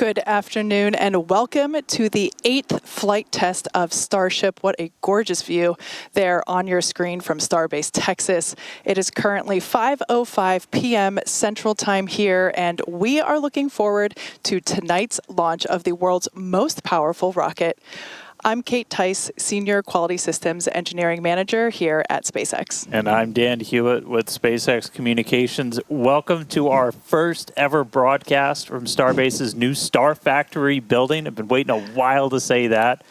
Good afternoon and welcome to the 8th flight test of Starship. What a gorgeous view there on your screen from Starbase, Texas. It is currently 5:05 p.m. Central Time here, and we are looking forward to tonight's launch of the world's most powerful rocket. I'm Kate Tice, Senior Quality Systems Engineering Manager here at SpaceX. And I'm Dan Hewitt with SpaceX Communications. Welcome to our first ever broadcast from Starbase's new Star Factory building. I've been waiting a while to say that.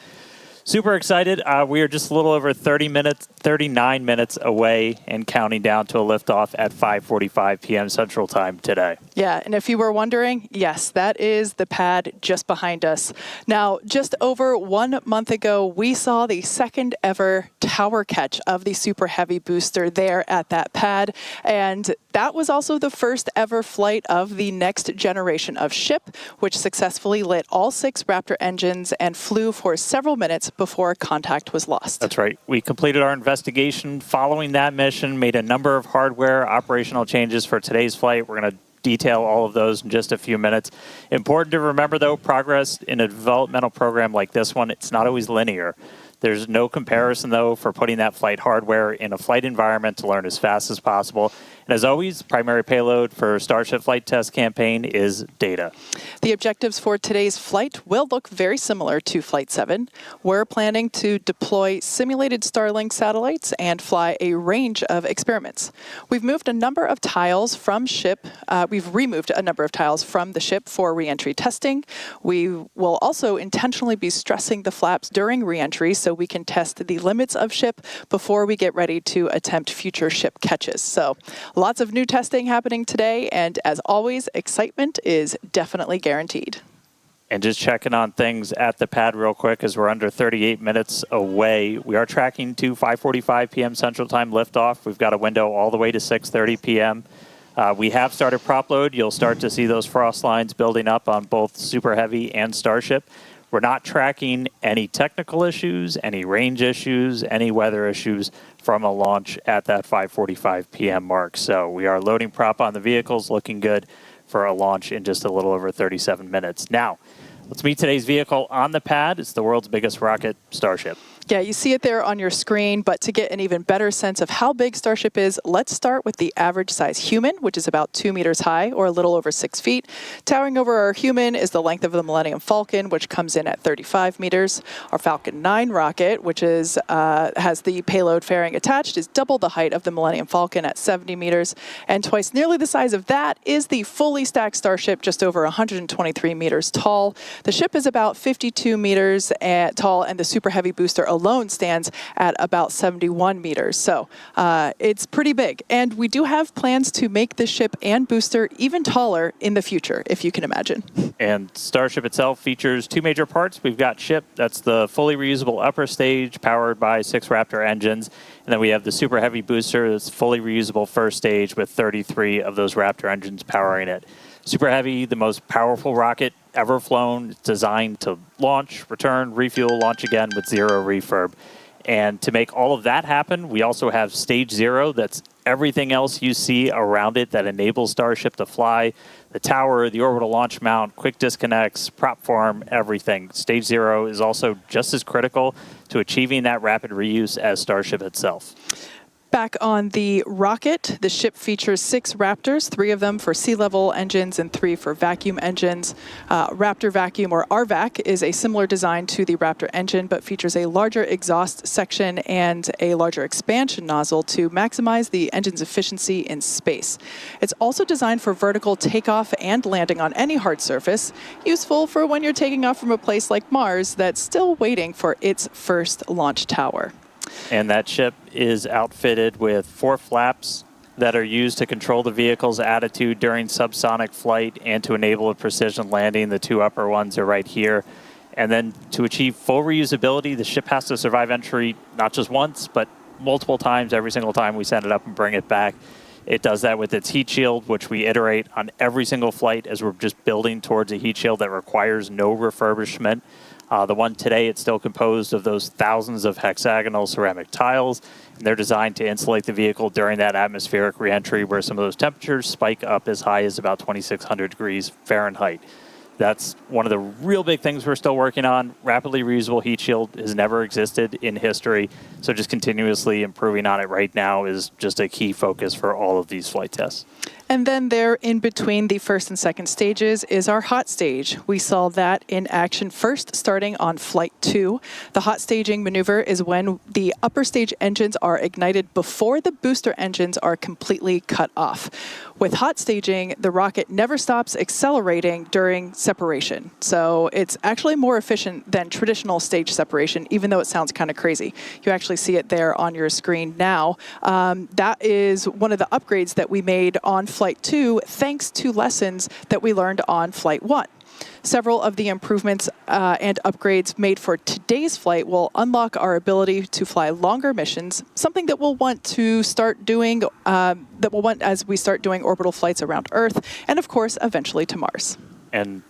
Super excited. We are just a little over 39 minutes away and counting down to a liftoff at 5:45 p.m. Central Time today. Yeah, and if you were wondering, yes, that is the pad just behind us. Now, just over 1 month ago, we saw the second ever tower catch of the Super Heavy booster there at that pad, and that was also the first ever flight of the next generation of ship, which successfully lit all 6 Raptor engines and flew for several minutes before contact was lost. That's right. We completed our investigation following that mission, made a number of hardware operational changes for today's flight. We're going to detail all of those in just a few minutes. Important to remember, though, progress in a developmental program like this one, it's not always linear. There's no comparison, though, for putting that flight hardware in a flight environment to learn as fast as possible. And as always, primary payload for Starship Flight Test campaign is data. The objectives for today's flight will look very similar to Flight 7. We're planning to deploy simulated Starlink satellites and fly a range of experiments. We've moved a number of tiles from ship. We've removed a number of tiles from the ship for reentry testing. We will also intentionally be stressing the flaps during reentry so we can test the limits of ship before we get ready to attempt future ship catches. So lots of new testing happening today, and as always, excitement is definitely guaranteed. And just checking on things at the pad real quick as we're under 38 minutes away. We are tracking to 5:45 p.m. Central Time liftoff. We've got a window all the way to 6:30 p.m. We have started prop load. You'll start to see those frost lines building up on both Super Heavy and Starship. We're not tracking any technical issues, any range issues, any weather issues from a launch at that 5:45 p.m. mark. So we are loading prop on the vehicles, looking good for a launch in just a little over 37 minutes. Now, let's meet today's vehicle on the pad. It's the world's biggest rocket, Starship. Yeah, you see it there on your screen, but to get an even better sense of how big Starship is, let's start with the average size human, which is about 2 meters high, or a little over 6 feet. Towering over our human is the length of the Millennium Falcon, which comes in at 35 meters. Our Falcon 9 rocket, which is has the payload fairing attached, is double the height of the Millennium Falcon at 70 meters. And twice nearly the size of that is the fully stacked Starship, just over 123 meters tall. The ship is about 52 meters tall, and the Super Heavy booster alone stands at about 71 meters. So it's pretty big. And we do have plans to make the ship and booster even taller in the future, if you can imagine. And Starship itself features 2 major parts. We've got ship, that's the fully reusable upper stage powered by 6 Raptor engines. And then we have the Super Heavy booster that's fully reusable first stage with 33 of those Raptor engines powering it. Super Heavy, the most powerful rocket ever flown. It's designed to launch, return, refuel, launch again with 0 refurb. And to make all of that happen, we also have Stage 0. That's everything else you see around it that enables Starship to fly. The tower, the orbital launch mount, quick disconnects, prop farm, everything. Stage 0 is also just as critical to achieving that rapid reuse as Starship itself. Back on the rocket, the ship features 6 Raptors, 3 of them for sea-level engines and 3 for vacuum engines. Raptor Vacuum, or RVAC, is a similar design to the Raptor engine, but features a larger exhaust section and a larger expansion nozzle to maximize the engine's efficiency in space. It's also designed for vertical takeoff and landing on any hard surface, useful for when you're taking off from a place like Mars that's still waiting for its first launch tower. And that ship is outfitted with 4 flaps that are used to control the vehicle's attitude during subsonic flight and to enable a precision landing. The 2 upper ones are right here. And then to achieve full reusability, the ship has to survive entry not just once, but multiple times every single time we send it up and bring it back. It does that with its heat shield, which we iterate on every single flight as we're just building towards a heat shield that requires no refurbishment. The one today, it's still composed of those thousands of hexagonal ceramic tiles, and they're designed to insulate the vehicle during that atmospheric reentry where some of those temperatures spike up as high as about 2,600 degrees Fahrenheit. That's one of the real big things we're still working on. Rapidly reusable heat shield has never existed in history, so just continuously improving on it right now is just a key focus for all of these flight tests. And then there in between the first and second stages is our hot stage. We saw that in action first starting on Flight 2. The hot staging maneuver is when the upper stage engines are ignited before the booster engines are completely cut off. With hot staging, the rocket never stops accelerating during separation. So it's actually more efficient than traditional stage separation, even though it sounds kind of crazy. You actually see it there on your screen now. That is one of the upgrades that we made on Flight 2, thanks to lessons that we learned on Flight 1. Several of the improvements and upgrades made for today's flight will unlock our ability to fly longer missions, something that we'll want to start doing, as we start doing orbital flights around Earth, and of course, eventually to Mars. And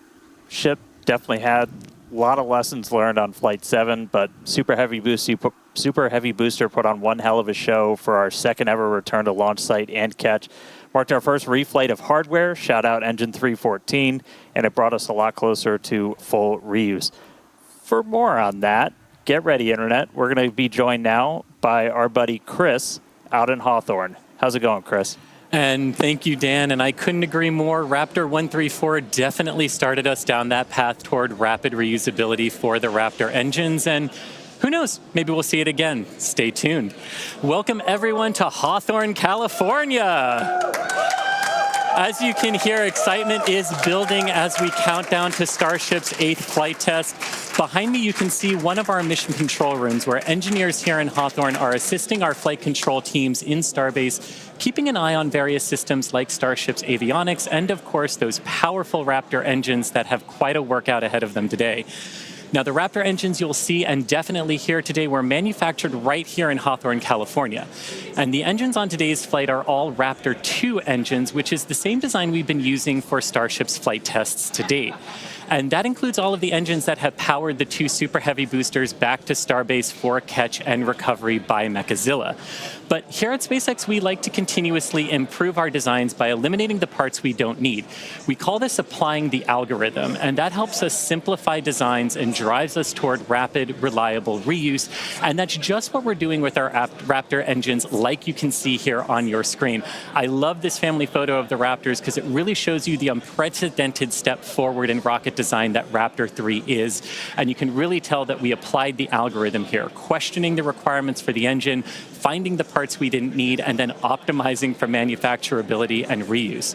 ship definitely had a lot of lessons learned on Flight 7, but Super Heavy Booster put on one hell of a show for our second ever return to launch site and catch. Marked our first reflight of hardware, shout out Engine 314, and it brought us a lot closer to full reuse. For more on that, get ready, Internet. We're going to be joined now by our buddy Chris out in Hawthorne. How's it going, Chris? And thank you, Dan, and I couldn't agree more. Raptor 134 definitely started us down that path toward rapid reusability for the Raptor engines, and who knows, maybe we'll see it again. Stay tuned. Welcome everyone to Hawthorne, California. As you can hear, excitement is building as we count down to Starship's 8th flight test. Behind me, you can see one of our mission control rooms where engineers here in Hawthorne are assisting our flight control teams in Starbase, keeping an eye on various systems like Starship's avionics and, of course, those powerful Raptor engines that have quite a workout ahead of them today. Now, the Raptor engines you'll see and definitely hear today were manufactured right here in Hawthorne, California. And the engines on today's flight are all Raptor 2 engines, which is the same design we've been using for Starship's flight tests to date. And that includes all of the engines that have powered the 2 Super Heavy boosters back to Starbase for catch and recovery by Mechazilla. But here at SpaceX, we like to continuously improve our designs by eliminating the parts we don't need. We call this applying the algorithm, and that helps us simplify designs and drives us toward rapid, reliable reuse. And that's just what we're doing with our Raptor engines, like you can see here on your screen. I love this family photo of the Raptors because it really shows you the unprecedented step forward in rocket design that Raptor 3 is. And you can really tell that we applied the algorithm here, questioning the requirements for the engine, finding the parts we didn't need, and then optimizing for manufacturability and reuse.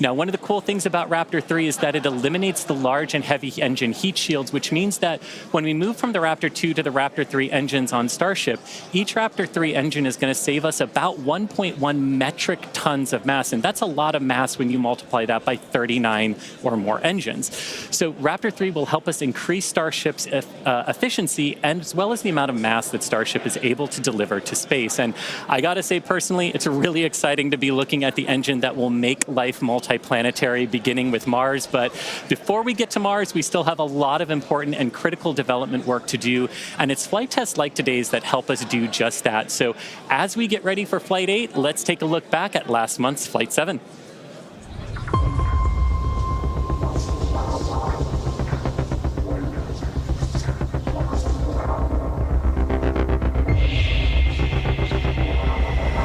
Now, one of the cool things about Raptor 3 is that it eliminates the large and heavy engine heat shields, which means that when we move from the Raptor 2 to the Raptor 3 engines on Starship, each Raptor 3 engine is going to save us about 1.1 metric tons of mass, and that's a lot of mass when you multiply that by 39 or more engines. So Raptor 3 will help us increase Starship's efficiency and as well as the amount of mass that Starship is able to deliver to space. And I gotta say personally, it's really exciting to be looking at the engine that will make life multiplanetary, beginning with Mars. But before we get to Mars, we still have a lot of important and critical development work to do. And it's flight tests like today's that help us do just that. So as we get ready for Flight 8, let's take a look back at last month's Flight 7.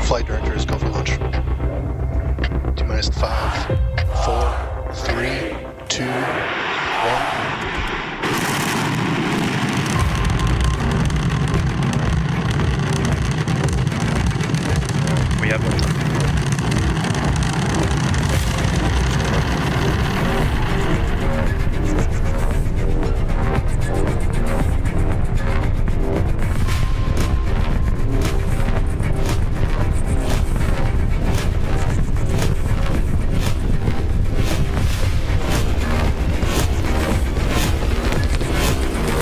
Flight directors, go for launch. T-minus 5, 4, 3, 2, 1. We have one.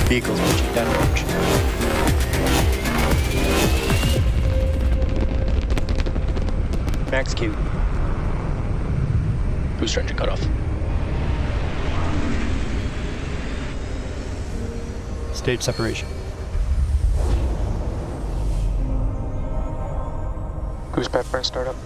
Vehicles pitching downrange. Max Q. Booster engine cutoff. Stage separation. Goose pad burn startup.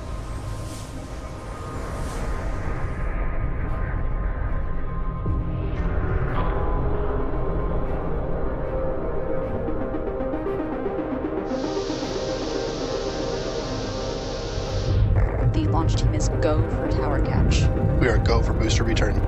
the launch team is go for tower catch. We are go for booster return.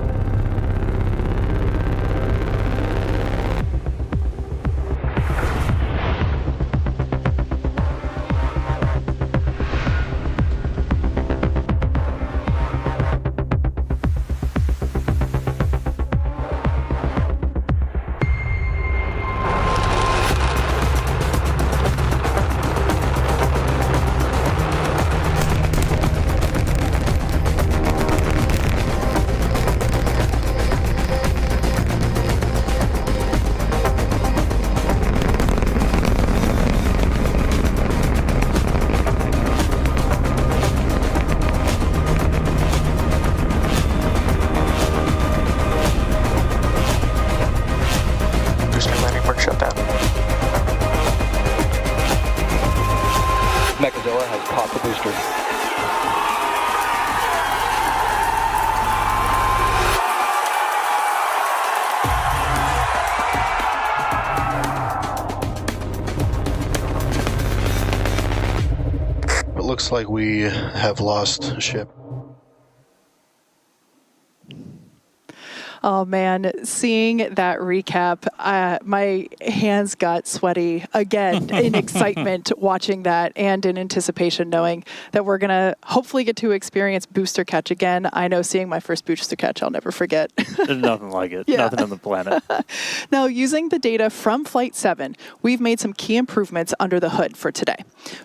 Booster landing port shut down. Mechazilla has popped the booster. It looks like we have lost a ship. Oh man, seeing that recap, my hands got sweaty again in excitement watching that and in anticipation knowing that we're going to hopefully get to experience booster catch again. I know seeing my first booster catch, I'll never forget. There's nothing like it. Yeah. Nothing on the planet. Now, using the data from Flight 7, we've made some key improvements under the hood for today.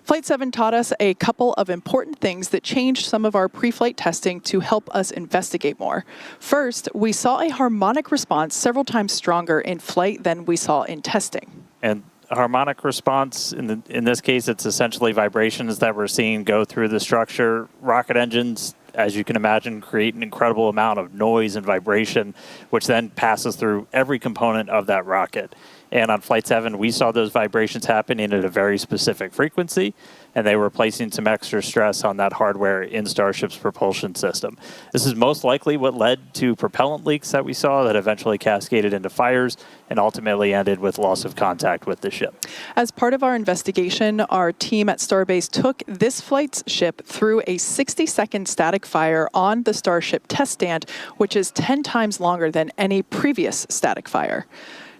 Flight 7 taught us a couple of important things that changed some of our pre-flight testing to help us investigate more. First, we saw a harmonic response several times stronger in flight than we saw in testing. And harmonic response, in this case, it's essentially vibrations that we're seeing go through the structure. Rocket engines, as you can imagine, create an incredible amount of noise and vibration, which then passes through every component of that rocket. And on Flight 7, we saw those vibrations happening at a very specific frequency, and they were placing some extra stress on that hardware in Starship's propulsion system. This is most likely what led to propellant leaks that we saw that eventually cascaded into fires and ultimately ended with loss of contact with the ship. As part of our investigation, our team at Starbase took this flight's ship through a 60-second static fire on the Starship test stand, which is 10 times longer than any previous static fire.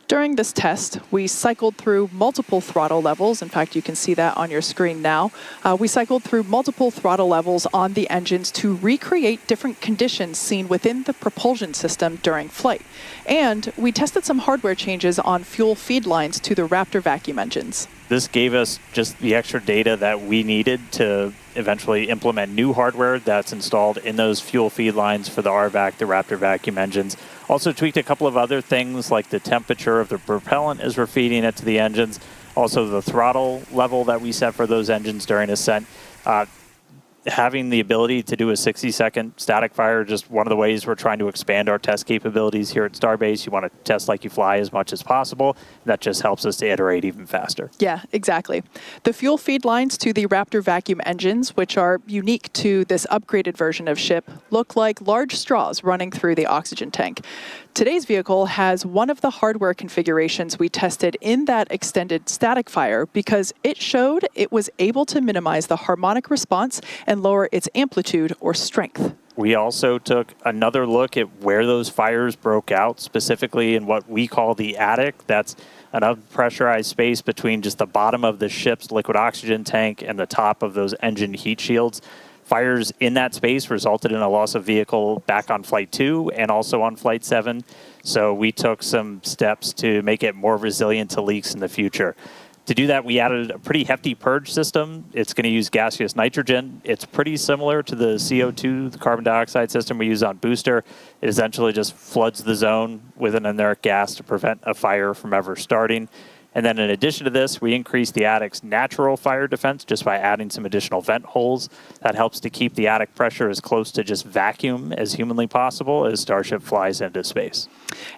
During this test, we cycled through multiple throttle levels. In fact, you can see that on your screen now. We cycled through multiple throttle levels on the engines to recreate different conditions seen within the propulsion system during flight. And we tested some hardware changes on fuel feed lines to the Raptor vacuum engines. This gave us just the extra data that we needed to eventually implement new hardware that's installed in those fuel feed lines for the RVAC, the Raptor vacuum engines. Also tweaked a couple of other things like the temperature of the propellant as we're feeding it to the engines. Also the throttle level that we set for those engines during ascent. Having the ability to do a 60-second static fire, just one of the ways we're trying to expand our test capabilities here at Starbase. You want to test like you fly as much as possible. That just helps us to iterate even faster. Yeah, exactly. The fuel feed lines to the Raptor vacuum engines, which are unique to this upgraded version of ship, look like large straws running through the oxygen tank. Today's vehicle has one of the hardware configurations we tested in that extended static fire because it showed it was able to minimize the harmonic response and lower its amplitude or strength. We also took another look at where those fires broke out, specifically in what we call the attic. That's an unpressurized space between just the bottom of the ship's liquid oxygen tank and the top of those engine heat shields. Fires in that space resulted in a loss of vehicle back on Flight 2 and also on Flight 7. So we took some steps to make it more resilient to leaks in the future. To do that, we added a pretty hefty purge system. It's going to use gaseous nitrogen. It's pretty similar to the CO2, the carbon dioxide system we use on booster. It essentially just floods the zone with an inert gas to prevent a fire from ever starting. And then in addition to this, we increased the attic's natural fire defense just by adding some additional vent holes. That helps to keep the attic pressure as close to just vacuum as humanly possible as Starship flies into space.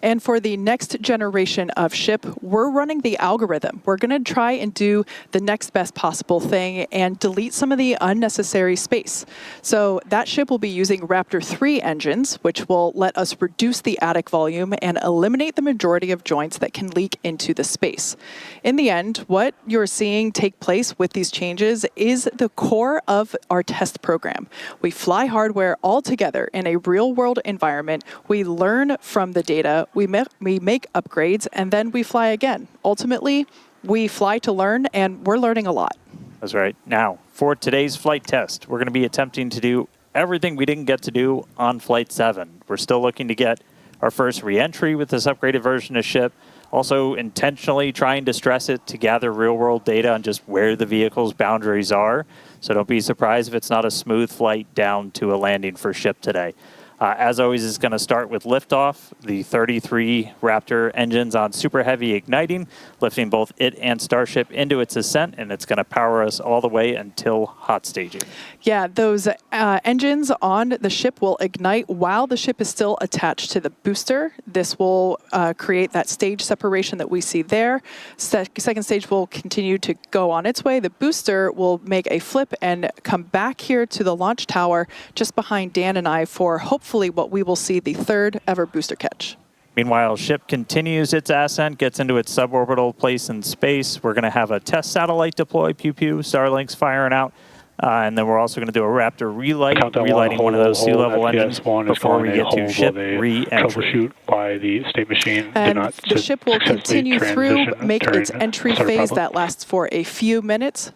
And for the next generation of ship, we're running the algorithm. We're going to try and do the next best possible thing and delete some of the unnecessary space. So that ship will be using Raptor 3 engines, which will let us reduce the attic volume and eliminate the majority of joints that can leak into the space. In the end, what you're seeing take place with these changes is the core of our test program. We fly hardware all together in a real-world environment. We learn from the data, we make upgrades, and then we fly again. Ultimately, we fly to learn, and we're learning a lot. That's right. Now, for today's flight test, we're going to be attempting to do everything we didn't get to do on Flight 7. We're still looking to get our first re-entry with this upgraded version of ship. Also intentionally trying to stress it to gather real-world data on just where the vehicle's boundaries are. So don't be surprised if it's not a smooth flight down to a landing for ship today. As always, it's going to start with liftoff, the 33 Raptor engines on super heavy igniting, lifting both it and Starship into its ascent, and it's going to power us all the way until hot staging. Yeah, those engines on the ship will ignite while the ship is still attached to the booster. This will create that stage separation that we see there. Second stage will continue to go on its way. The booster will make a flip and come back here to the launch tower just behind Dan and I for hopefully what we will see the third ever booster catch. Meanwhile, ship continues its ascent, gets into its suborbital place in space. We're going to have a test satellite deploy, pew-pew, Starlink's firing out. And then we're also going to do a Raptor relighting one of those sea-level engines before we get to ship re-entry. Troubleshoot by the state machine. And the ship will continue through, make its entry phase that lasts for a few minutes.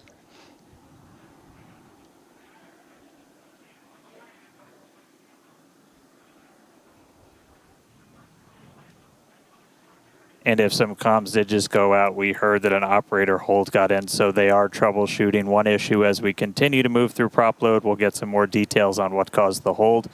And if some comms did just go out, we heard that an operator hold got in, so they are troubleshooting one issue. As we continue to move through prop load, we'll get some more details on what caused the hold,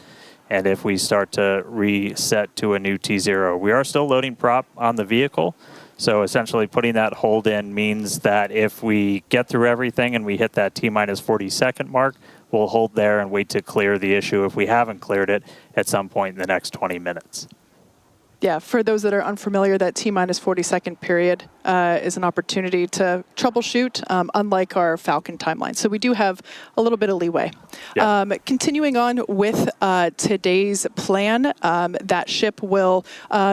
and if we start to reset to a new T0. We are still loading prop on the vehicle, so essentially putting that hold in means that if we get through everything and we hit that T-minus 40-second mark, we'll hold there and wait to clear the issue if we haven't cleared it at some point in the next 20 minutes. Yeah, for those that are unfamiliar, that T-minus 40-second period is an opportunity to troubleshoot, unlike our Falcon timeline. So we do have a little bit of leeway. Yeah. Continuing on with today's plan, that ship will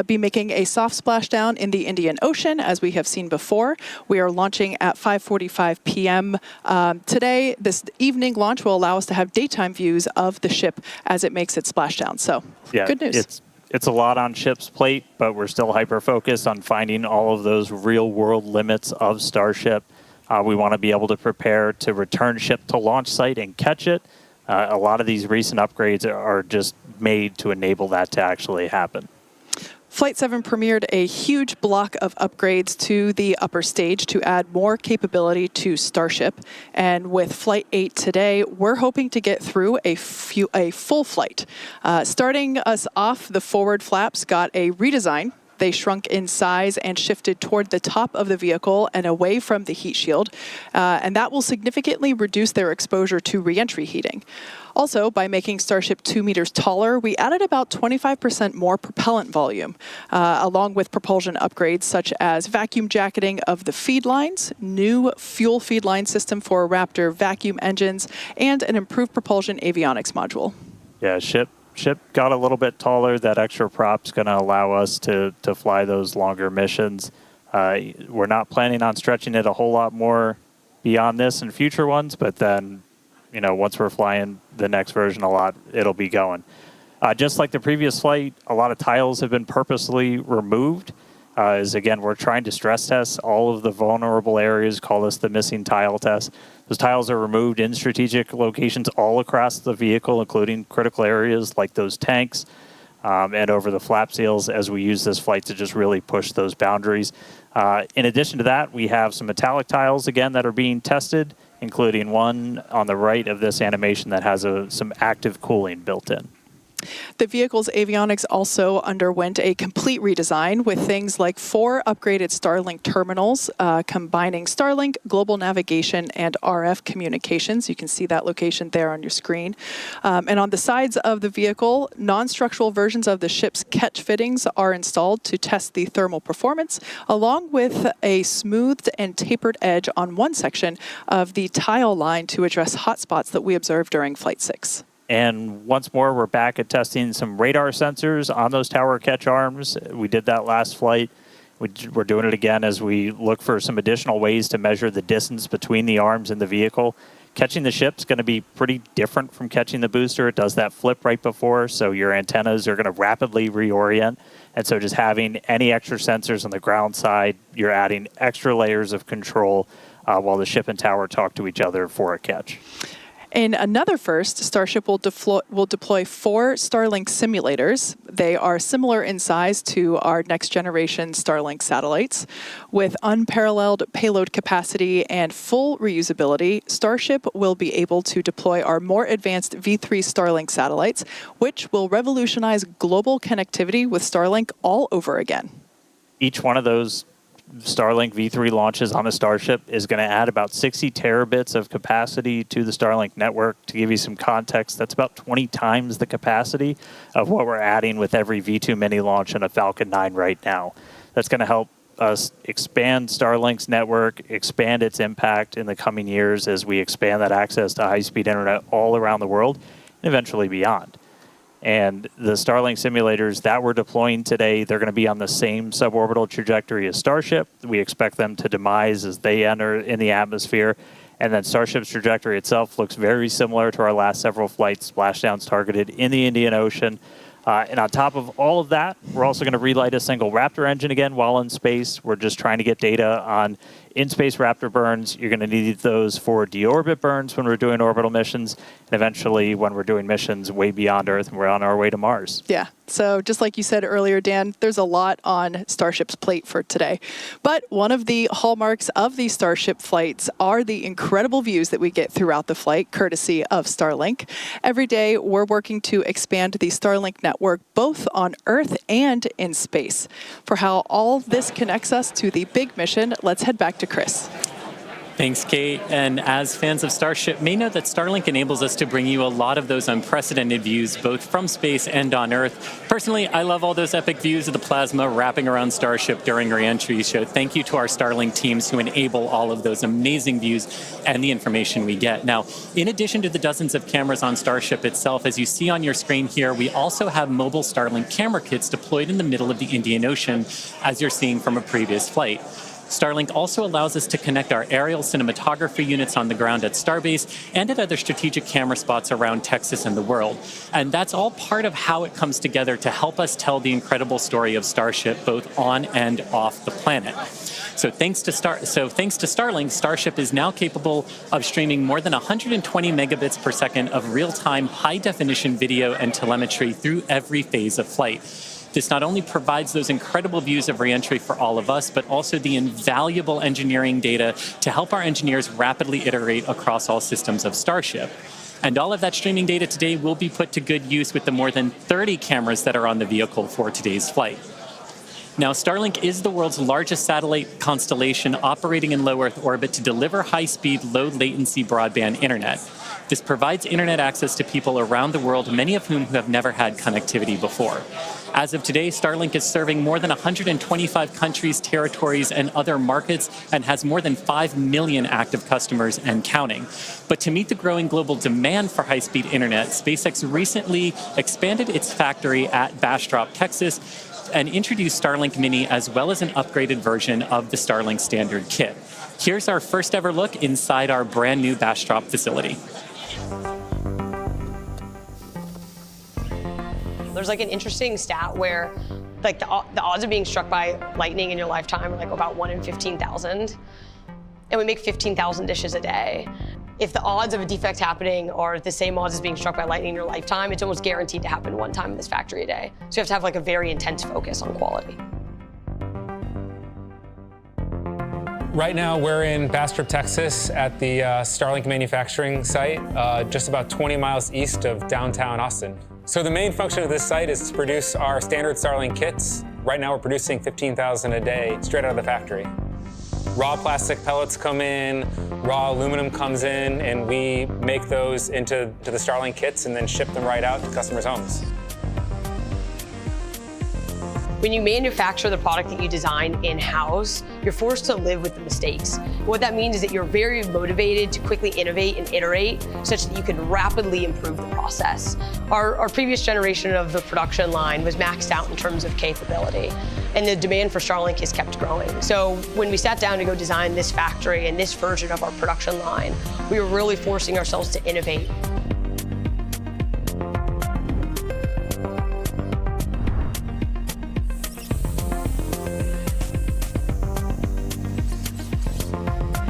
be making a soft splashdown in the Indian Ocean, as we have seen before. We are launching at 5:45 p.m. Today. This evening launch will allow us to have daytime views of the ship as it makes its splashdown. So, yeah, good news. It's a lot on ship's plate, but we're still hyper-focused on finding all of those real-world limits of Starship. We want to be able to prepare to return ship to launch site and catch it. A lot of these recent upgrades are just made to enable that to actually happen. Flight 7 premiered a huge block of upgrades to the upper stage to add more capability to Starship. And with Flight 8 today, we're hoping to get through a full flight. Starting us off, the forward flaps got a redesign. They shrunk in size and shifted toward the top of the vehicle and away from the heat shield. And that will significantly reduce their exposure to re-entry heating. Also, by making Starship 2 meters taller, we added about 25% more propellant volume, along with propulsion upgrades such as vacuum jacketing of the feed lines, new fuel feed line system for Raptor vacuum engines, and an improved propulsion avionics module. Yeah, ship got a little bit taller. That extra prop's going to allow us to fly those longer missions. We're not planning on stretching it a whole lot more beyond this in future ones, but then, you know, once we're flying the next version a lot, it'll be going. Just like the previous flight, a lot of tiles have been purposely removed. Again, we're trying to stress test all of the vulnerable areas, call this the missing tile test. Those tiles are removed in strategic locations all across the vehicle, including critical areas like those tanks and over the flap seals as we use this flight to just really push those boundaries. In addition to that, we have some metallic tiles, again, that are being tested, including one on the right of this animation that has some active cooling built in. The vehicle's avionics also underwent a complete redesign with things like 4 upgraded Starlink terminals, combining Starlink, global navigation, and RF communications. You can see that location there on your screen. And on the sides of the vehicle, non-structural versions of the ship's catch fittings are installed to test the thermal performance, along with a smoothed and tapered edge on one section of the tile line to address hotspots that we observed during Flight 6. And once more, we're back at testing some radar sensors on those tower catch arms. We did that last flight. We're doing it again as we look for some additional ways to measure the distance between the arms and the vehicle. Catching the ship's going to be pretty different from catching the booster. It does that flip right before, so your antennas are going to rapidly reorient. And so just having any extra sensors on the ground side, you're adding extra layers of control while the ship and tower talk to each other for a catch. In another first, Starship will deploy 4 Starlink simulators. They are similar in size to our next generation Starlink satellites. With unparalleled payload capacity and full reusability, Starship will be able to deploy our more advanced V3 Starlink satellites, which will revolutionize global connectivity with Starlink all over again. Each one of those Starlink V3 launches on a Starship is going to add about 60 terabits of capacity to the Starlink network. To give you some context, that's about 20 times the capacity of what we're adding with every V2 mini launch on a Falcon 9 right now. That's going to help us expand Starlink's network, expand its impact in the coming years as we expand that access to high-speed internet all around the world and eventually beyond. And the Starlink simulators that we're deploying today, they're going to be on the same suborbital trajectory as Starship. We expect them to demise as they enter in the atmosphere. And then Starship's trajectory itself looks very similar to our last several flights, splashdowns targeted in the Indian Ocean. And on top of all of that, we're also going to relight a single Raptor engine again while in space. We're just trying to get data on in-space Raptor burns. You're going to need those for deorbit burns when we're doing orbital missions, and eventually when we're doing missions way beyond Earth and we're on our way to Mars. Yeah, so just like you said earlier, Dan, there's a lot on Starship's plate for today. But one of the hallmarks of these Starship flights are the incredible views that we get throughout the flight, courtesy of Starlink. Every day, we're working to expand the Starlink network both on Earth and in space. For how all this connects us to the big mission, let's head back to Chris. Thanks, Kate. And as fans of Starship may know that Starlink enables us to bring you a lot of those unprecedented views, both from space and on Earth. Personally, I love all those epic views of the plasma wrapping around Starship during re-entry. So thank you to our Starlink teams who enable all of those amazing views and the information we get. Now, in addition to the dozens of cameras on Starship itself, as you see on your screen here, we also have mobile Starlink camera kits deployed in the middle of the Indian Ocean, as you're seeing from a previous flight. Starlink also allows us to connect our aerial cinematography units on the ground at Starbase and at other strategic camera spots around Texas and the world. And that's all part of how it comes together to help us tell the incredible story of Starship both on and off the planet. So thanks to Starlink, Starship is now capable of streaming more than 120 megabits per second of real-time high-definition video and telemetry through every phase of flight. This not only provides those incredible views of re-entry for all of us, but also the invaluable engineering data to help our engineers rapidly iterate across all systems of Starship. And all of that streaming data today will be put to good use with the more than 30 cameras that are on the vehicle for today's flight. Now, Starlink is the world's largest satellite constellation operating in low Earth orbit to deliver high-speed, low-latency broadband internet. This provides internet access to people around the world, many of whom have never had connectivity before. As of today, Starlink is serving more than 125 countries, territories, and other markets, and has more than 5 million active customers and counting. But to meet the growing global demand for high-speed internet, SpaceX recently expanded its factory at Bastrop, Texas, and introduced Starlink Mini as well as an upgraded version of the Starlink standard kit. Here's our first ever look inside our brand new Bastrop facility. There's like an interesting stat where like the odds of being struck by lightning in your lifetime are like about 1 in 15,000. And we make 15,000 dishes a day. If the odds of a defect happening are the same odds as being struck by lightning in your lifetime, it's almost guaranteed to happen one time in this factory a day. So you have to have like a very intense focus on quality. Right now, we're in Bastrop, Texas at the Starlink manufacturing site, just about 20 miles east of downtown Austin. So the main function of this site is to produce our standard Starlink kits. Right now, we're producing 15,000 a day straight out of the factory. Raw plastic pellets come in, raw aluminum comes in, and we make those into the Starlink kits and then ship them right out to customers' homes. When you manufacture the product that you design in-house, you're forced to live with the mistakes. What that means is that you're very motivated to quickly innovate and iterate such that you can rapidly improve the process. Our previous generation of the production line was maxed out in terms of capability, and the demand for Starlink has kept growing. So when we sat down to go design this factory and this version of our production line, we were really forcing ourselves to innovate.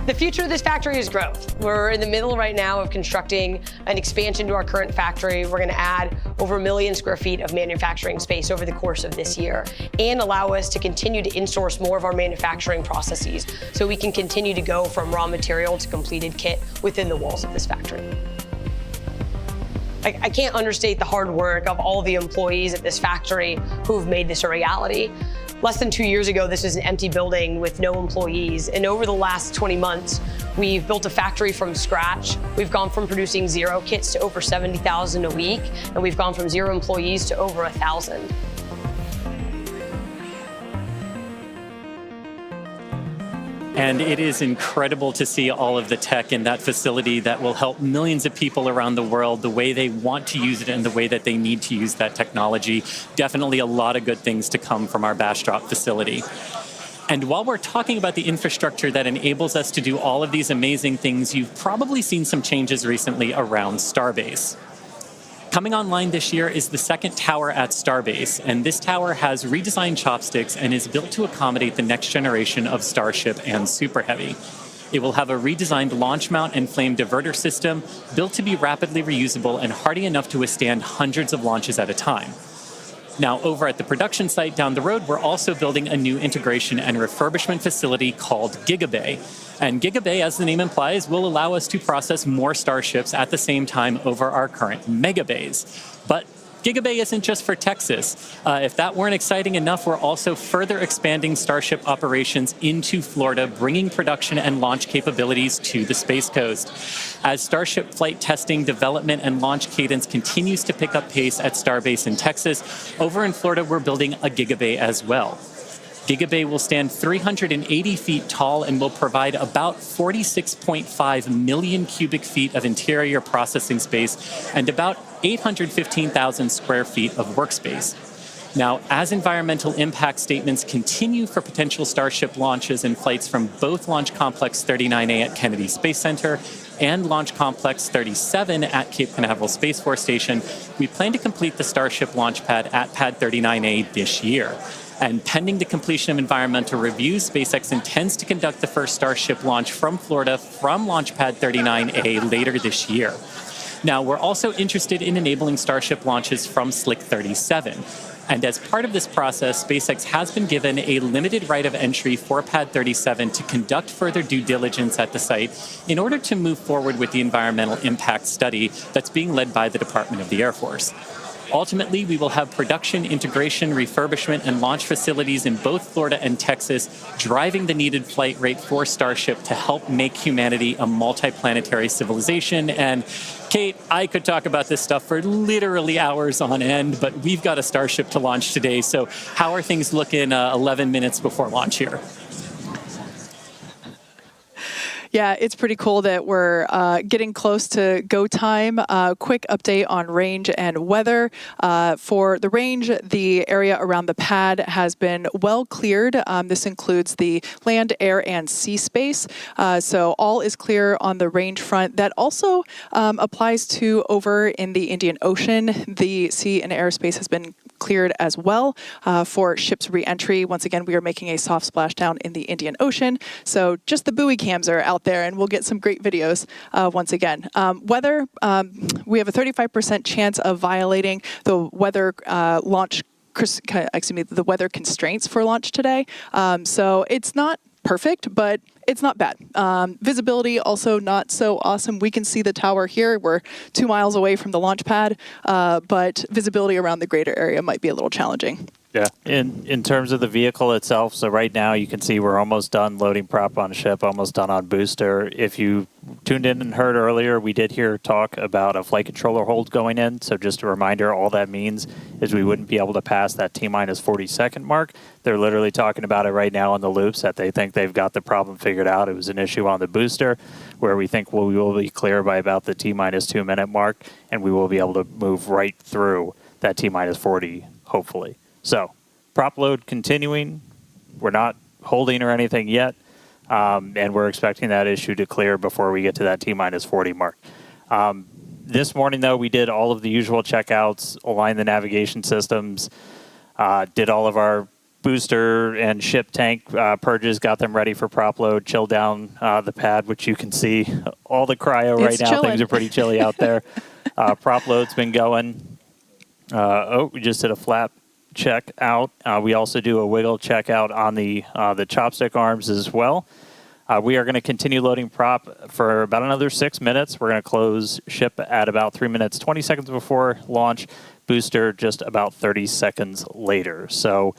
The future of this factory is growth. We're in the middle right now of constructing an expansion to our current factory. We're going to add over 1 million square feet of manufacturing space over the course of this year and allow us to continue to insource more of our manufacturing processes so we can continue to go from raw material to completed kit within the walls of this factory. I can't understate the hard work of all the employees at this factory who've made this a reality. Less than 2 years ago, this was an empty building with no employees. And over the last 20 months, we've built a factory from scratch. We've gone from producing 0 kits to over 70,000 a week. And we've gone from 0 employees to over 1,000. And it is incredible to see all of the tech in that facility that will help millions of people around the world the way they want to use it and the way that they need to use that technology. Definitely a lot of good things to come from our Bastrop facility. And while we're talking about the infrastructure that enables us to do all of these amazing things, you've probably seen some changes recently around Starbase. Coming online this year is the second tower at Starbase, and this tower has redesigned chopsticks and is built to accommodate the next generation of Starship and Super Heavy. It will have a redesigned launch mount and flame diverter system built to be rapidly reusable and hardy enough to withstand hundreds of launches at a time. Now, over at the production site down the road, we're also building a new integration and refurbishment facility called Gigabay. And Gigabay, as the name implies, will allow us to process more Starships at the same time over our current Megabays. But Gigabay isn't just for Texas. If that weren't exciting enough, we're also further expanding Starship operations into Florida, bringing production and launch capabilities to the Space Coast. As Starship flight testing, development, and launch cadence continues to pick up pace at Starbase in Texas, over in Florida, we're building a Gigabay as well. Gigabay will stand 380 feet tall and will provide about 46.5 million cubic feet of interior processing space and about 815,000 square feet of workspace. Now, as environmental impact statements continue for potential Starship launches and flights from both Launch Complex 39A at Kennedy Space Center and Launch Complex 37 at Cape Canaveral Space Force Station, we plan to complete the Starship launch pad at Pad 39A this year. And pending the completion of environmental reviews, SpaceX intends to conduct the first Starship launch from Florida from Launch Pad 39A later this year. Now, we're also interested in enabling Starship launches from Slick 37. And as part of this process, SpaceX has been given a limited right of entry for Pad 37 to conduct further due diligence at the site in order to move forward with the environmental impact study that's being led by the Department of the Air Force. Ultimately, we will have production, integration, refurbishment, and launch facilities in both Florida and Texas, driving the needed flight rate for Starship to help make humanity a multiplanetary civilization. And Kate, I could talk about this stuff for literally hours on end, but we've got a Starship to launch today. So how are things looking 11 minutes before launch here? Yeah, it's pretty cool that we're getting close to go time. Quick update on range and weather. For the range, the area around the pad has been well cleared. This includes the land, air, and sea space. So all is clear on the range front. That also applies to over in the Indian Ocean. The sea and airspace has been cleared as well for ships re-entry. Once again, we are making a soft splashdown in the Indian Ocean. So just the buoy cams are out there, and we'll get some great videos once again. Weather, we have a 35% chance of violating the weather the weather constraints for launch today. So it's not perfect, but it's not bad. Visibility also not so awesome. We can see the tower here. We're 2 miles away from the launch pad, but visibility around the greater area might be a little challenging. Yeah. In terms of the vehicle itself, so right now you can see we're almost done loading prop on ship, almost done on booster. If you tuned in and heard earlier, we did hear talk about a flight controller hold going in. So just a reminder, all that means is we wouldn't be able to pass that T-minus 40-second mark. They're literally talking about it right now on the loops that they think they've got the problem figured out. It was an issue on the booster where we think we will be clear by about the T-minus 2-minute mark, and we will be able to move right through that T-minus 40, hopefully. So prop load continuing. We're not holding or anything yet. And we're expecting that issue to clear before we get to that T-minus 40 mark. This morning, though, we did all of the usual checkouts, aligned the navigation systems, did all of our booster and ship tank purges, got them ready for prop load, chilled down the pad, which you can see all the cryo right now. Chilling. Things are pretty chilly out there. Prop load's been going. We just did a flap check out. We also do a wiggle check out on the chopstick arms as well. We are going to continue loading prop for about another 6 minutes. We're going to close ship at about 3 minutes, 20 seconds before launch. Booster just about 30 seconds later. So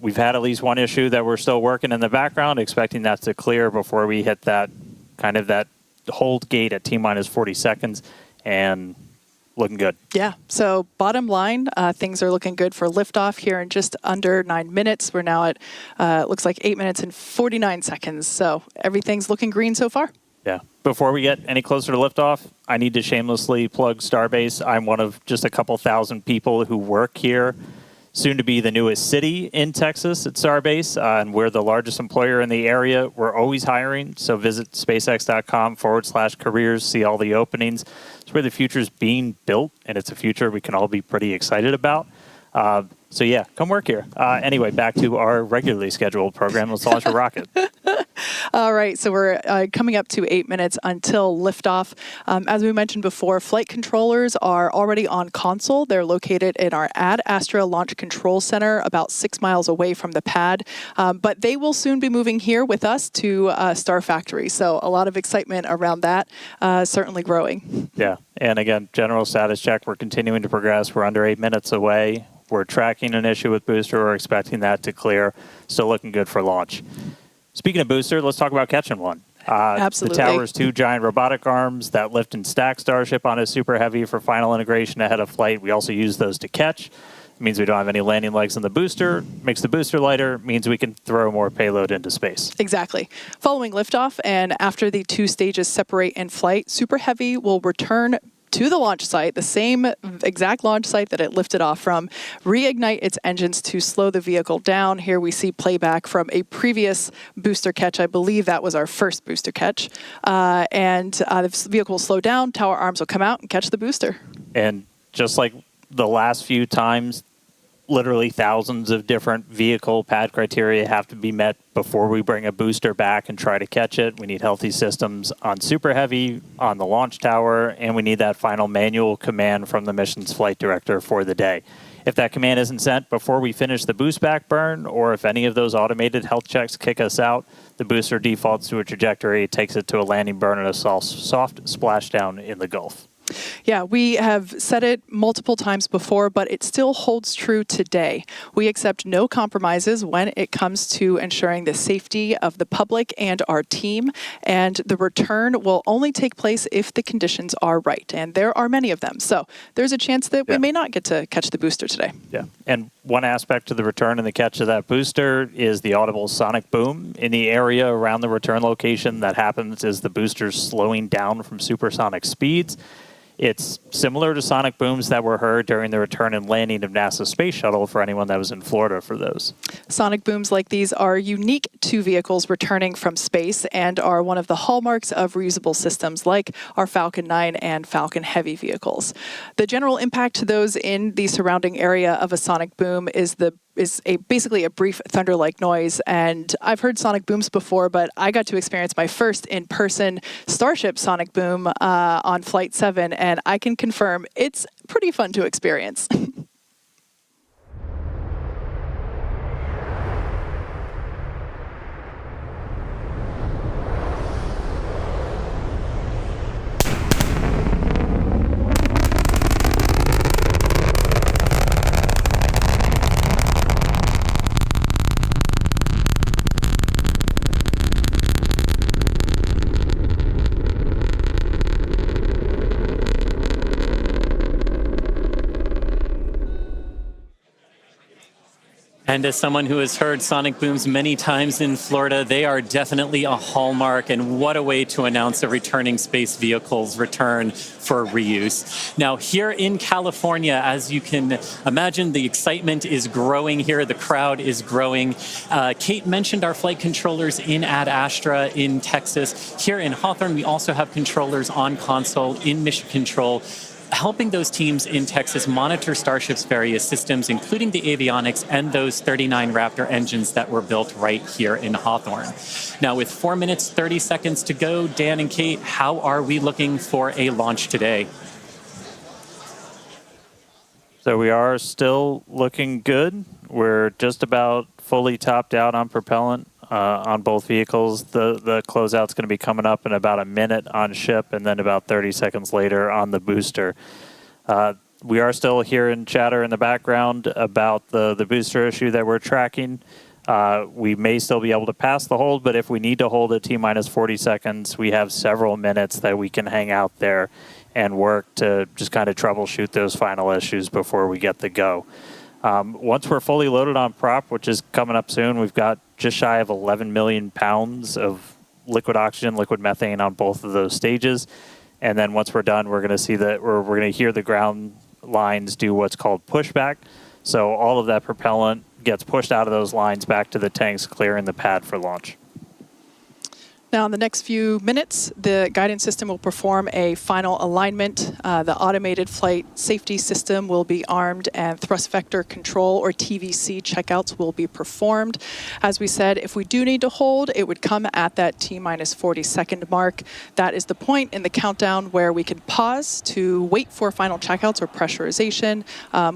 we've had at least one issue that we're still working in the background, expecting that to clear before we hit that kind of that hold gate at T-minus 40 seconds. And looking good. Yeah. So bottom line, things are looking good for liftoff here in just under 9 minutes. We're now at, looks like 8 minutes and 49 seconds. So everything's looking green so far. Yeah. Before we get any closer to liftoff, I need to shamelessly plug Starbase. I'm one of just a couple thousand people who work here. Soon to be the newest city in Texas at Starbase, and we're the largest employer in the area. We're always hiring, so visit spacex.com/careers, see all the openings. It's where the future is being built, and it's a future we can all be pretty excited about. So yeah, come work here. Anyway, back to our regularly scheduled program. Let's launch a rocket. All right, so we're coming up to 8 minutes until liftoff. As we mentioned before, flight controllers are already on console. They're located in our Ad Astra Launch Control Center, about 6 miles away from the pad. But they will soon be moving here with us to Star Factory. So a lot of excitement around that, certainly growing. Yeah, and again, general status check. We're continuing to progress. We're under 8 minutes away. We're tracking an issue with booster. We're expecting that to clear. Still looking good for launch. Speaking of booster, let's talk about catching one. Absolutely. The tower's 2 giant robotic arms that lift and stack Starship on a Super Heavy for final integration ahead of flight. We also use those to catch. It means we don't have any landing legs in the booster. Makes the booster lighter. Means we can throw more payload into space. Exactly. Following liftoff and after the 2 stages separate in flight, Super Heavy will return to the launch site, the same exact launch site that it lifted off from, reignite its engines to slow the vehicle down. Here we see playback from a previous booster catch. I believe that was our first booster catch. The vehicle will slow down, tower arms will come out and catch the booster. And just like the last few times, literally thousands of different vehicle pad criteria have to be met before we bring a booster back and try to catch it. We need healthy systems on Super Heavy, on the launch tower, and we need that final manual command from the mission's flight director for the day. If that command isn't sent before we finish the boost back burn, or if any of those automated health checks kick us out, the booster defaults to a trajectory, takes it to a landing burn and a soft splashdown in the Gulf. Yeah, we have said it multiple times before, but it still holds true today. We accept no compromises when it comes to ensuring the safety of the public and our team, and the return will only take place if the conditions are right, and there are many of them. So there's a chance that we may not get to catch the booster today. Yeah, and one aspect of the return and the catch of that booster is the audible sonic boom in the area around the return location that happens as the booster's slowing down from supersonic speeds. It's similar to sonic booms that were heard during the return and landing of NASA's space shuttle for anyone that was in Florida for those. Sonic booms like these are unique to vehicles returning from space and are one of the hallmarks of reusable systems like our Falcon 9 and Falcon Heavy vehicles. The general impact to those in the surrounding area of a sonic boom is basically a brief thunder-like noise. And I've heard sonic booms before, but I got to experience my first in-person Starship sonic boom on Flight 7, and I can confirm it's pretty fun to experience. And as someone who has heard sonic booms many times in Florida, they are definitely a hallmark, and what a way to announce a returning space vehicle's return for reuse. Now, here in California, as you can imagine, the excitement is growing here. The crowd is growing. Kate mentioned our flight controllers in Ad Astra in Texas. Here in Hawthorne, we also have controllers on console in Mission Control, helping those teams in Texas monitor Starship's various systems, including the avionics and those 39 Raptor engines that were built right here in Hawthorne. Now, with 4 minutes, 30 seconds to go, Dan and Kate, how are we looking for a launch today? So we are still looking good. We're just about fully topped out on propellant on both vehicles. The closeout's going to be coming up in about a minute on ship, and then about 30 seconds later on the booster. We are still hearing chatter in the background about the booster issue that we're tracking. We may still be able to pass the hold, but if we need to hold at T-minus 40 seconds, we have several minutes that we can hang out there and work to just kind of troubleshoot those final issues before we get the go. Once we're fully loaded on prop, which is coming up soon, we've got just shy of 11 million pounds of liquid oxygen, liquid methane on both of those stages. And then once we're done, we're going to see that we're going to hear the ground lines do what's called pushback. So all of that propellant gets pushed out of those lines back to the tanks, clearing the pad for launch. Now, in the next few minutes, the guidance system will perform a final alignment. The automated flight safety system will be armed, and thrust vector control, or TVC, checkouts will be performed. As we said, if we do need to hold, it would come at that T-minus 40-second mark. That is the point in the countdown where we can pause to wait for final checkouts or pressurization,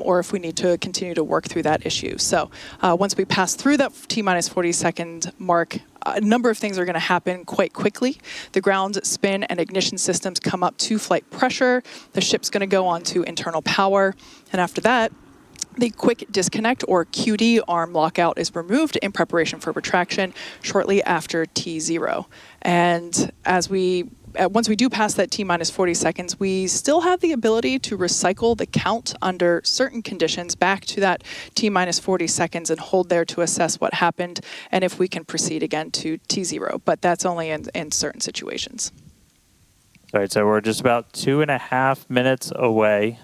or if we need to continue to work through that issue. So once we pass through that T-minus 40-second mark, a number of things are going to happen quite quickly. The ground spin and ignition systems come up to flight pressure. The ship's going to go on to internal power. And after that, the quick disconnect, or QD, arm lockout is removed in preparation for retraction shortly after T0. And once we do pass that T-minus 40 seconds, we still have the ability to recycle the count under certain conditions back to that T-minus 40 seconds and hold there to assess what happened and if we can proceed again to T0. But that's only in certain situations. All right, so we're just about 2.5 minutes away.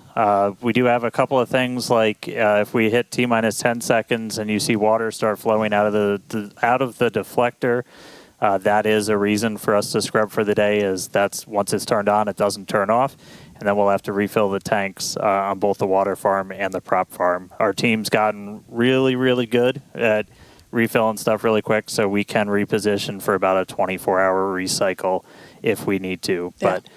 We do have a couple of things, like if we hit T-minus 10 seconds and you see water start flowing out of the deflector, that is a reason for us to scrub for the day, is that's once it's turned on, it doesn't turn off. And then we'll have to refill the tanks on both the water farm and the prop farm. Our team's gotten really, really good at refilling stuff really quick, so we can reposition for about a 24-hour recycle if we need to. Yeah. But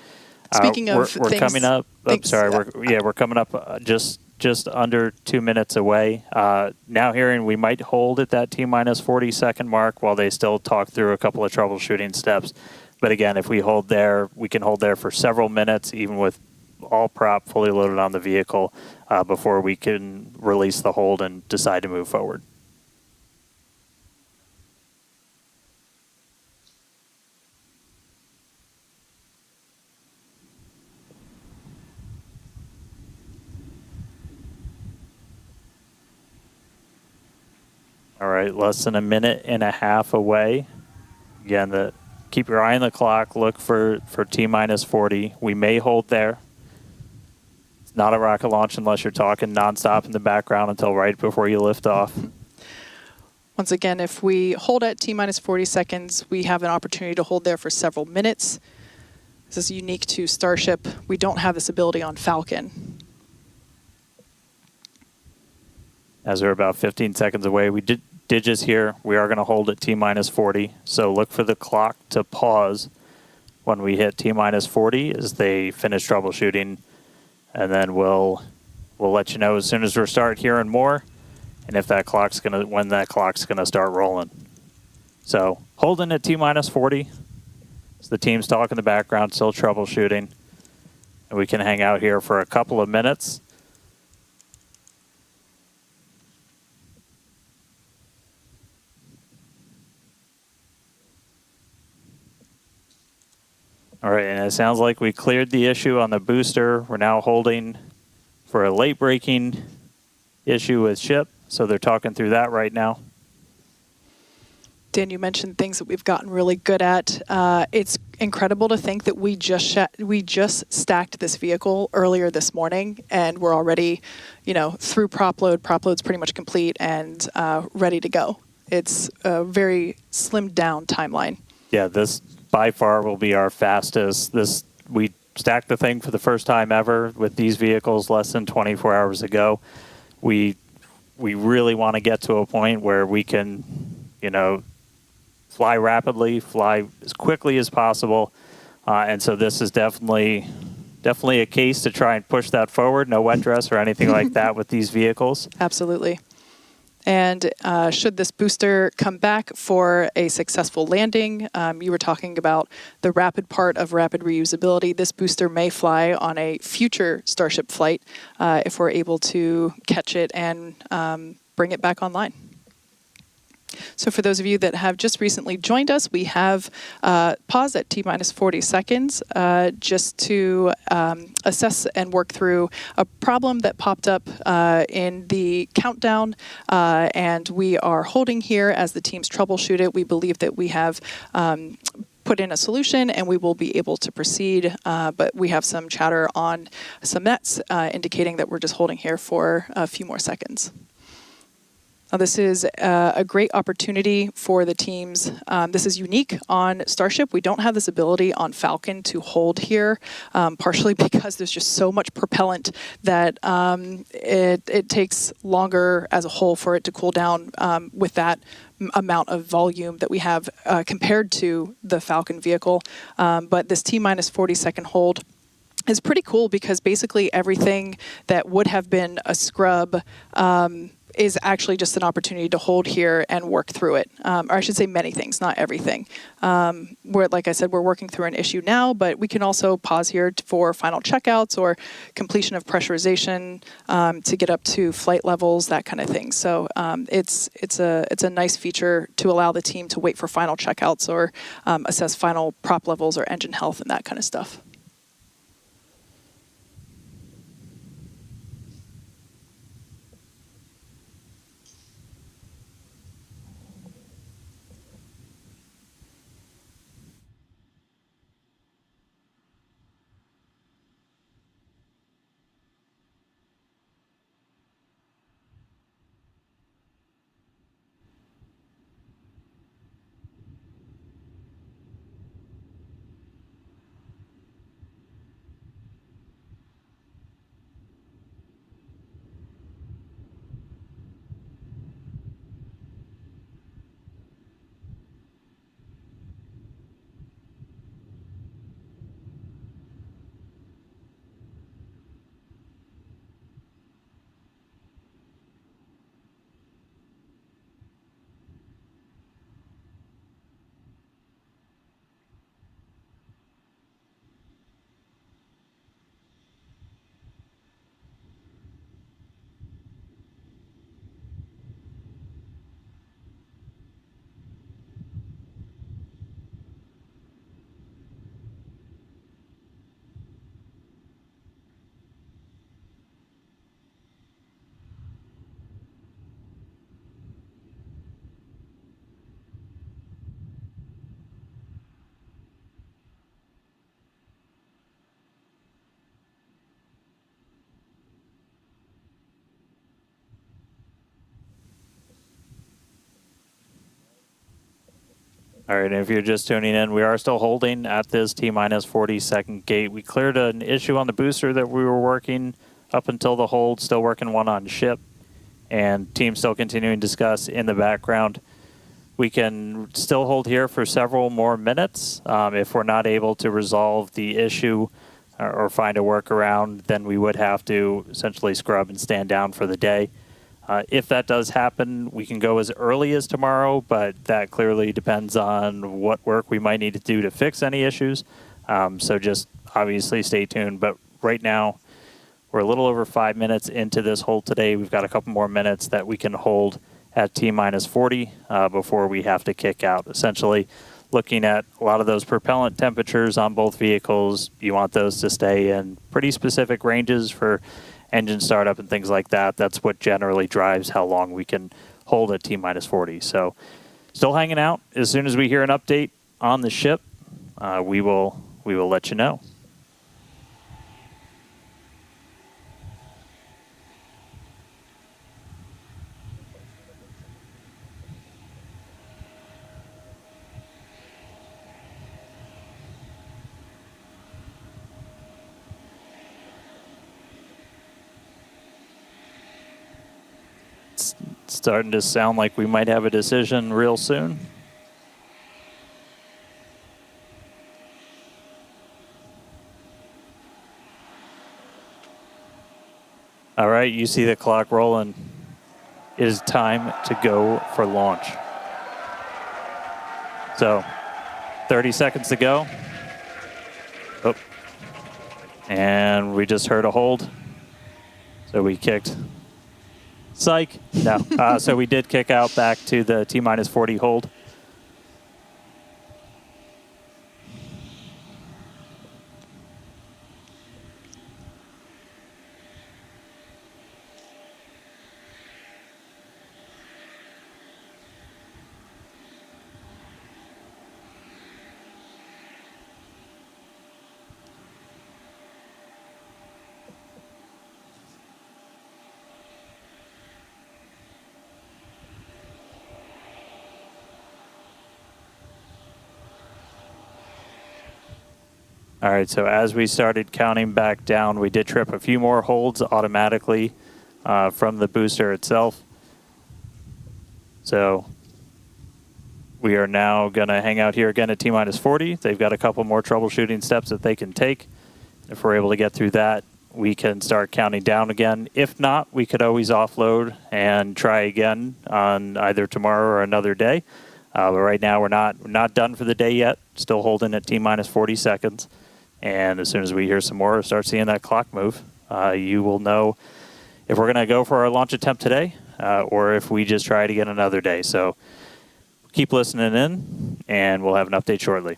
speaking of we're things, coming up. things, We're coming up just under 2 minutes away. Now hearing we might hold at that T-minus 40-second mark while they still talk through a couple of troubleshooting steps. But again, if we hold there, we can hold there for several minutes, even with all prop fully loaded on the vehicle, before we can release the hold and decide to move forward. All right, less than a minute and a half away. Again, keep your eye on the clock. Look for T-minus 40. We may hold there. It's not a rocket launch unless you're talking nonstop in the background until right before you lift off. Once again, if we hold at T-minus 40 seconds, we have an opportunity to hold there for several minutes. This is unique to Starship. We don't have this ability on Falcon. As we're about 15 seconds away, we did just here. We are going to hold at T-minus 40. So look for the clock to pause when we hit T-minus 40 as they finish troubleshooting. And then we'll let you know as soon as we start hearing more, and if that clock's when that clock's gonna start rolling. So holding at T-minus 40. So the team's talking in the background, still troubleshooting, and we can hang out here for a couple of minutes. All right, and it sounds like we cleared the issue on the booster. We're now holding for a late braking issue with ship. So they're talking through that right now. Dan, you mentioned things that we've gotten really good at. It's incredible to think that we just stacked this vehicle earlier this morning, and we're already, through prop load. Prop load's pretty much complete and ready to go. It's a very slimmed down timeline. Yeah, this by far will be our fastest. We stacked the thing for the first time ever with these vehicles less than 24 hours ago. We really want to get to a point where we can, fly rapidly, fly as quickly as possible. And so this is definitely a case to try and push that forward. No wet dress or anything like that with these vehicles. Absolutely. And should this booster come back for a successful landing, you were talking about the rapid part of rapid reusability. This booster may fly on a future Starship flight if we're able to catch it and bring it back online. So for those of you that have just recently joined us, we have paused at T-minus 40 seconds just to assess and work through a problem that popped up in the countdown, and we are holding here as the teams troubleshoot it. We believe that we have put in a solution and we will be able to proceed, but we have some chatter on some nets indicating that we're just holding here for a few more seconds. Now, this is a great opportunity for the teams. This is unique on Starship. We don't have this ability on Falcon to hold here, partially because there's just so much propellant that it takes longer as a whole for it to cool down with that amount of volume that we have compared to the Falcon vehicle. But this T-minus 40-second hold is pretty cool because basically everything that would have been a scrub is actually just an opportunity to hold here and work through it. Or I should say many things, not everything. Like I said, we're working through an issue now, but we can also pause here for final checkouts or completion of pressurization to get up to flight levels, that kind of thing. So it's a nice feature to allow the team to wait for final checkouts or assess final prop levels or engine health and that kind of stuff. All right, and if you're just tuning in, we are still holding at this T-minus 40-second gate. We cleared an issue on the booster that we were working up until the hold, still working one on ship, and team still continuing to discuss in the background. We can still hold here for several more minutes. If we're not able to resolve the issue or find a workaround, then we would have to essentially scrub and stand down for the day. If that does happen, we can go as early as tomorrow, but that clearly depends on what work we might need to do to fix any issues. So just obviously stay tuned. But right now, we're a little over 5 minutes into this hold today. We've got a couple more minutes that we can hold at T-minus 40 before we have to kick out. Essentially, looking at a lot of those propellant temperatures on both vehicles, you want those to stay in pretty specific ranges for engine startup and things like that. That's what generally drives how long we can hold at T-minus 40. So still hanging out. As soon as we hear an update on the ship, we will let you know. It's starting to sound like we might have a decision real soon. All right, you see the clock rolling. It is time to go for launch. So, 30 seconds to go. Oh. And we just heard a hold. So we kicked. Psych. No. So we did kick out back to the T-minus 40 hold. All right, so as we started counting back down, we did trip a few more holds automatically from the booster itself. So we are now going to hang out here again at T-minus 40. They've got a couple more troubleshooting steps that they can take. If we're able to get through that, we can start counting down again. If not, we could always offload and try again on either tomorrow or another day. But right now, we're not done for the day yet. Still holding at T-minus 40 seconds. And as soon as we hear some more or start seeing that clock move, you will know if we're going to go for our launch attempt today or if we just try it again another day. So keep listening in, and we'll have an update shortly.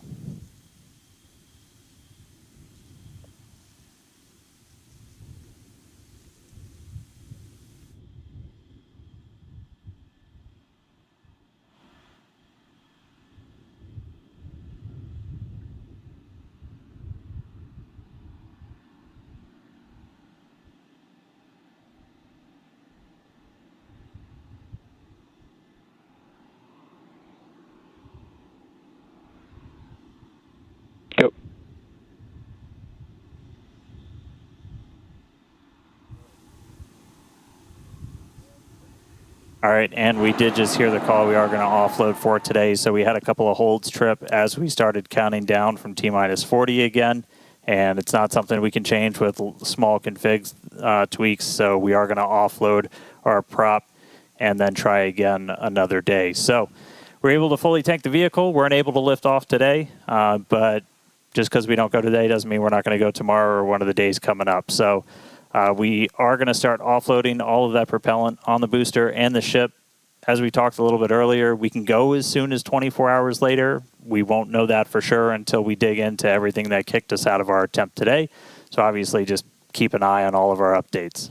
Yep. All right, and we did just hear the call. We are going to offload for today. So we had a couple of holds trip as we started counting down from T-minus 40 again. And it's not something we can change with small config tweaks. So we are going to offload our prop and then try again another day. So we're able to fully tank the vehicle. We're unable to lift off today, but just because we don't go today doesn't mean we're not going to go tomorrow or one of the days coming up. So we are going to start offloading all of that propellant on the booster and the ship. As we talked a little bit earlier, we can go as soon as 24 hours later. We won't know that for sure until we dig into everything that kicked us out of our attempt today. So obviously just keep an eye on all of our updates.